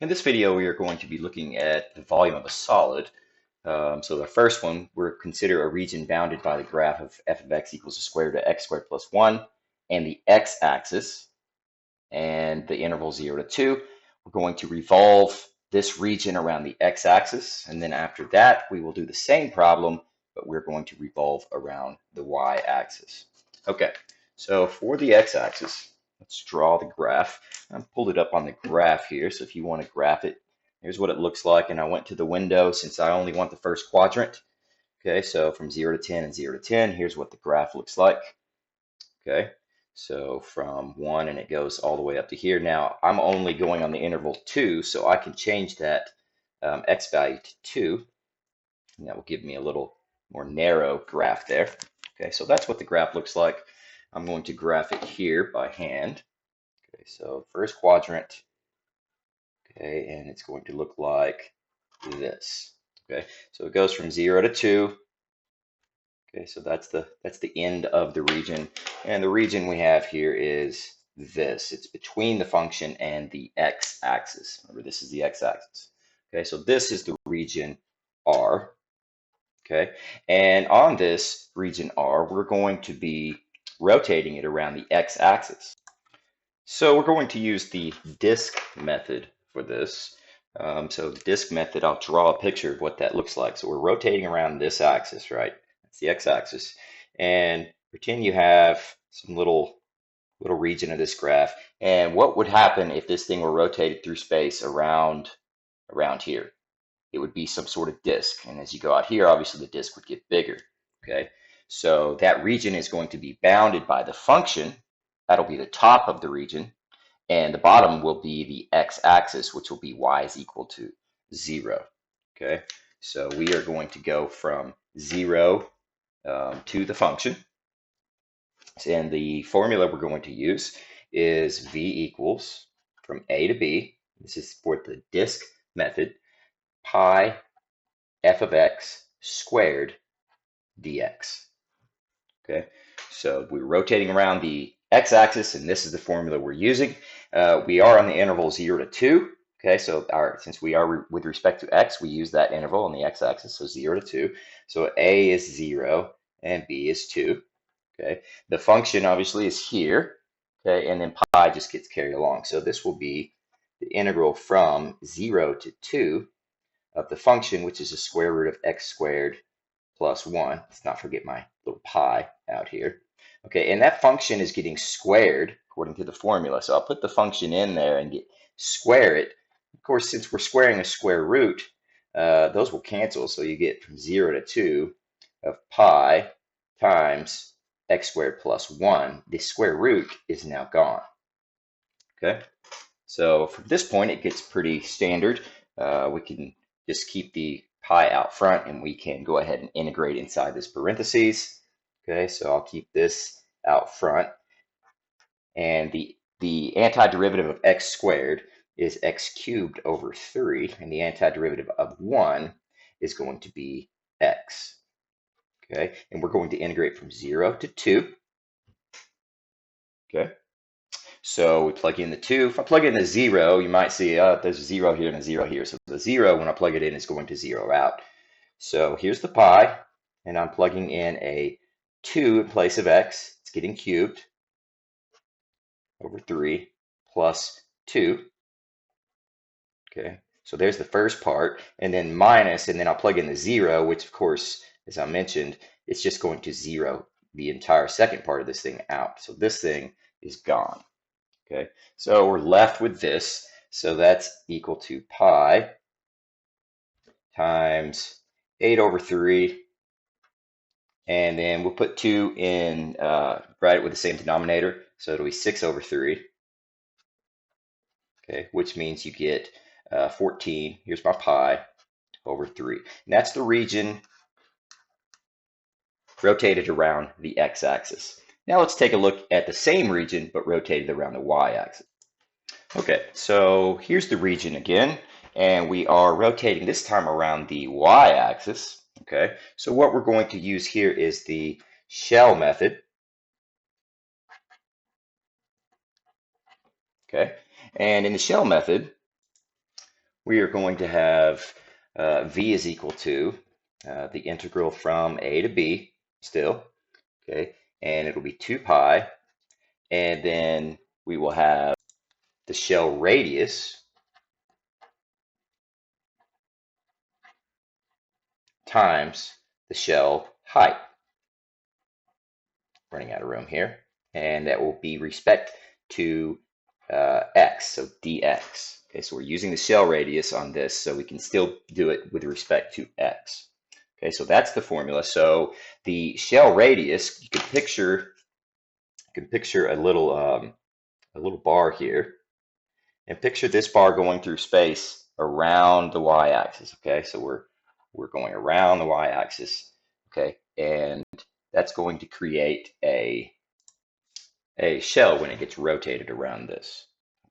In this video, we are going to be looking at the volume of a solid. So the first one, we're consider a region bounded by the graph of f of x equals the square root of x squared plus 1 and the x-axis and the interval 0 to 2. We're going to revolve this region around the x-axis, and then after that, we will do the same problem, but we're going to revolve around the y-axis. Okay, so for the x-axis, let's draw the graph. I pulled it up on the graph here, so if you want to graph it, here's what it looks like. And I went to the window since I only want the first quadrant. Okay, so from 0 to 10 and 0 to 10, here's what the graph looks like. Okay, so from 1 and it goes all the way up to here. Now, I'm only going on the interval 2, so I can change that x value to 2. And that will give me a little more narrow graph there. Okay, so that's what the graph looks like. I'm going to graph it here by hand. Okay, so first quadrant, okay, and it's going to look like this. Okay, so it goes from 0 to 2. Okay, so that's the end of the region, and the region we have here is this. It's between the function and the x-axis. Remember, this is the x-axis. Okay, so this is the region R. Okay, and on this region R, we're going to be rotating it around the x-axis. So we're going to use the disk method for this. So the disk method, I'll draw a picture of what that looks like. So we're rotating around this axis, right? That's the x-axis. And pretend you have some little region of this graph. And what would happen if this thing were rotated through space around here? It would be some sort of disk. And as you go out here, obviously the disk would get bigger. Okay, so that region is going to be bounded by the function. That'll be the top of the region. And the bottom will be the x-axis, which will be y is equal to 0. Okay, so we are going to go from 0 to the function. And the formula we're going to use is v equals from a to b. This is for the disk method, pi f of x squared dx. Okay, so we're rotating around the x-axis, and this is the formula we're using. We are on the interval 0 to 2. Okay, so since we are with respect to x, we use that interval on the x-axis, so 0 to 2. So a is 0 and b is 2. Okay, the function obviously is here. Okay, and then pi just gets carried along. So this will be the integral from 0 to 2 of the function, which is the square root of x squared plus 1. Let's not forget my little pi out here. Okay, and that function is getting squared according to the formula. So I'll put the function in there and square it. Of course, since we're squaring a square root, those will cancel. So you get from 0 to 2 of pi times x squared plus 1. The square root is now gone. Okay, so from this point, it gets pretty standard. We can just keep the pi out front, and we can go ahead and integrate inside this parentheses. Okay, so I'll keep this out front. And the antiderivative of x squared is x cubed over 3, and the antiderivative of 1 is going to be x. Okay, and we're going to integrate from 0 to 2. Okay, so we plug in the 2. If I plug in the 0, you might see there's a 0 here and a 0 here. So the 0, when I plug it in, is going to 0 out. So here's the pi, and I'm plugging in a 2 in place of x. It's getting cubed over 3 plus 2. Okay, so there's the first part, and then minus, and then I'll plug in the 0, which of course, as I mentioned, it's just going to 0 the entire second part of this thing out. So this thing is gone. Okay, so we're left with this. So that's equal to pi times 8 over 3. And then we'll put 2 in, write it with the same denominator. So it'll be 6 over 3. Okay, which means you get 14. Here's my pi over 3. And that's the region rotated around the x-axis. Now let's take a look at the same region, but rotated around the y-axis. Okay, so here's the region again, and we are rotating this time around the y-axis. Okay, so what we're going to use here is the shell method. Okay, and in the shell method, we are going to have v is equal to the integral from a to b still, okay? And it'll be 2 pi, and then we will have the shell radius times the shell height. Running out of room here. And that will be respect to x, so dx. Okay, so we're using the shell radius on this, so we can still do it with respect to x. Okay, so that's the formula. So the shell radius, you can picture a little bar here, and picture this bar going through space around the y-axis. Okay, so we're going around the y-axis. Okay, and that's going to create a shell when it gets rotated around this.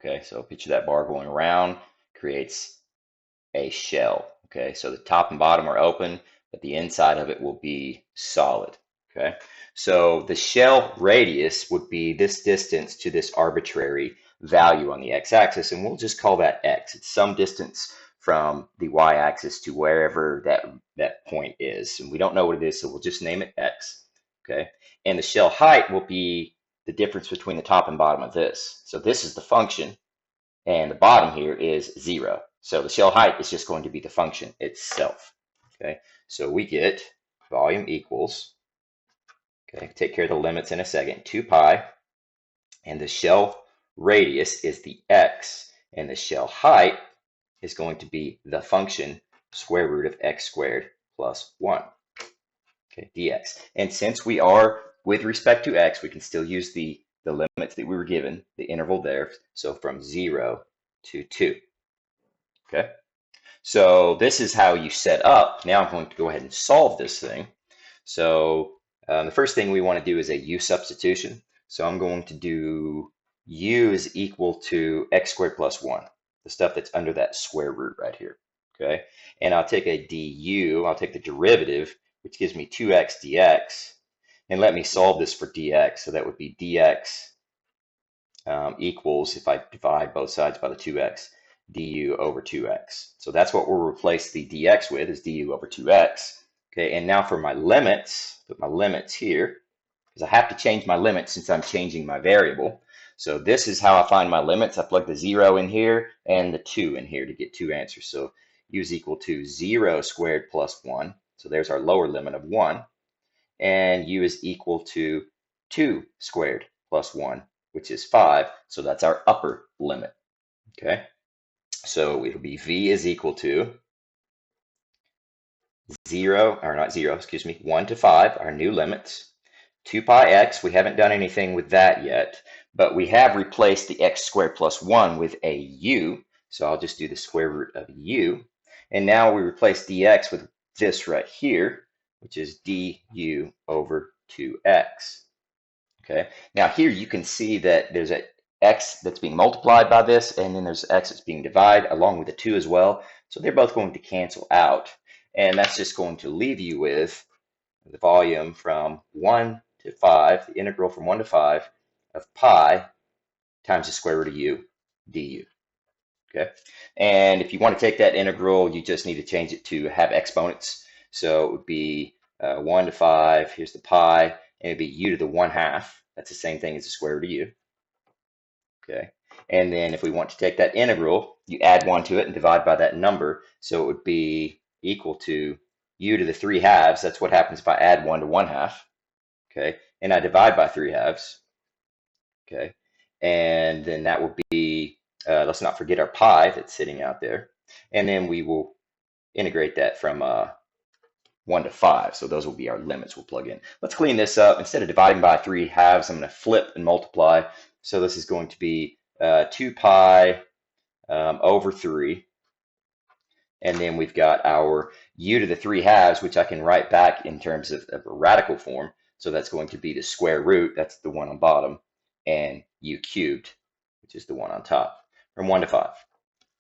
Okay, so picture that bar going around, creates a shell. Okay, so the top and bottom are open, but the inside of it will be solid. Okay, so the shell radius would be this distance to this arbitrary value on the x-axis, and we'll just call that x. It's some distance from the y-axis to wherever that point is, and we don't know what it is, so we'll just name it x. Okay, and the shell height will be the difference between the top and bottom of this. So this is the function, and the bottom here is 0. So the shell height is just going to be the function itself. Okay, so we get volume equals, okay, take care of the limits in a second, 2 pi, and the shell radius is the x, and the shell height is going to be the function square root of x squared plus 1. Okay, dx. And since we are with respect to x, we can still use the limits that we were given, the interval there, so from 0 to 2. Okay, so this is how you set up. Now I'm going to go ahead and solve this thing. So the first thing we want to do is a u substitution. So I'm going to do u is equal to x squared plus 1, the stuff that's under that square root right here. Okay, and I'll take a du, I'll take the derivative, which gives me 2x dx, and let me solve this for dx. So that would be dx equals, if I divide both sides by the 2x, du over 2x. So that's what we'll replace the dx with, is du over 2x. Okay, and now for my limits, put my limits here, because I have to change my limits since I'm changing my variable. So this is how I find my limits. I plug the 0 in here and the 2 in here to get 2 answers. So u is equal to 0 squared plus 1. So there's our lower limit of 1. And u is equal to 2 squared plus 1, which is 5. So that's our upper limit. Okay, so it'll be v is equal to 1 to 5, our new limits. 2 pi x, we haven't done anything with that yet, but we have replaced the x squared plus 1 with a u. So I'll just do the square root of u. And now we replace dx with this right here, which is du over 2x. Okay, now here you can see that there's an x that's being multiplied by this, and then there's x that's being divided along with the 2 as well. So they're both going to cancel out. And that's just going to leave you with the volume from 1 to 5, the integral from 1 to 5 of pi times the square root of u du. Okay, and if you want to take that integral, you just need to change it to have exponents. So it would be 1 to 5, here's the pi, and it'd be u to the 1/2. That's the same thing as the square root of u. Okay, and then if we want to take that integral, you add 1 to it and divide by that number. So it would be equal to u to the 3/2. That's what happens if I add 1 to 1/2. Okay, and I divide by 3/2. Okay, and then that will be, let's not forget our pi that's sitting out there. And then we will integrate that from 1 to 5. So those will be our limits we'll plug in. Let's clean this up. Instead of dividing by 3/2, I'm going to flip and multiply. So this is going to be 2 pi over 3. And then we've got our u to the 3/2, which I can write back in terms of a radical form. So that's going to be the square root, that's the one on bottom, and u cubed, which is the one on top, from 1 to 5.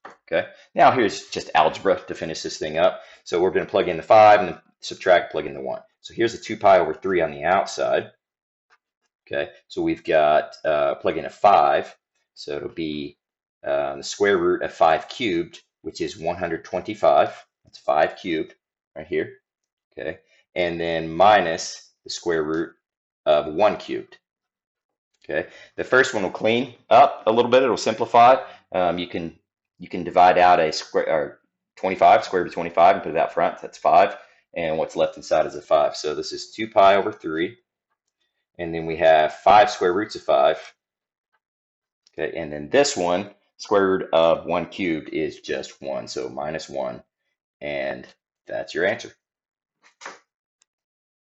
Okay, now here's just algebra to finish this thing up. So we're going to plug in the 5 and then subtract, plug in the 1. So here's the 2 pi over 3 on the outside. Okay, so we've got plug in a 5. So it'll be the square root of 5 cubed which is 125. That's 5 cubed right here. Okay. And then minus the square root of 1 cubed. Okay. The first one will clean up a little bit. It'll simplify. You can divide out a square or 25, square root of 25, and put it out front. That's 5. And what's left inside is a 5. So this is 2 pi over 3. And then we have 5 square roots of 5. Okay. And then this one, square root of 1 cubed, is just 1. So minus 1. And that's your answer.